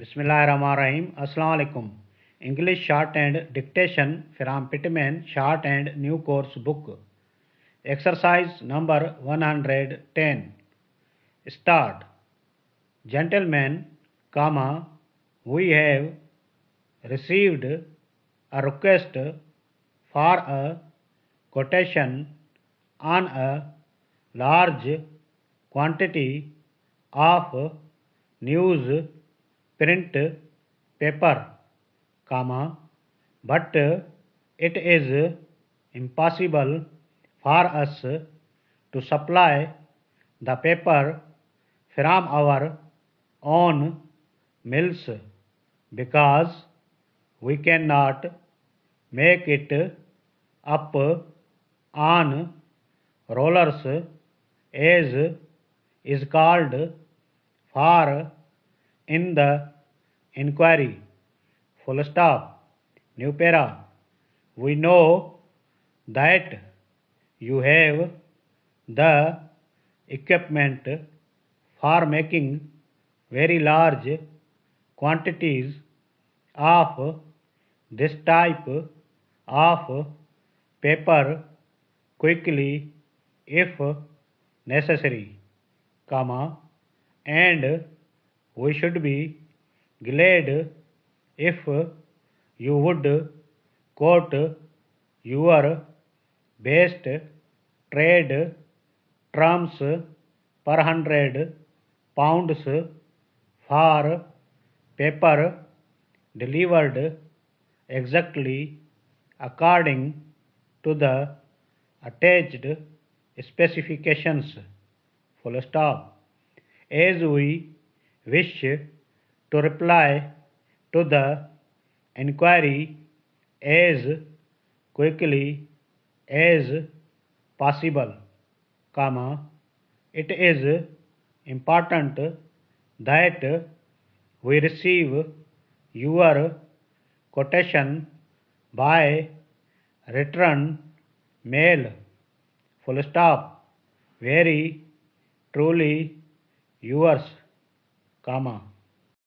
Bismillahirrahmanirrahim. Assalamu alaikum. English Shorthand Dictation from Pitman Shorthand New Course Book. Exercise number 110. Start. Gentlemen, we have received a request for a quotation on a large quantity of news print paper, but it is impossible for us to supply the paper from our own mills because we cannot make it up on rollers as is called for in the inquiry. Full stop. New para. We know that you have the equipment for making very large quantities of this type of paper quickly if necessary, and we should be glad if you would quote your best trade terms per 100 pounds for paper delivered exactly according to the attached specifications. Full stop. As we wish to reply to the inquiry as quickly as possible, it is important that we receive your quotation by return mail. Full stop. Very truly yours,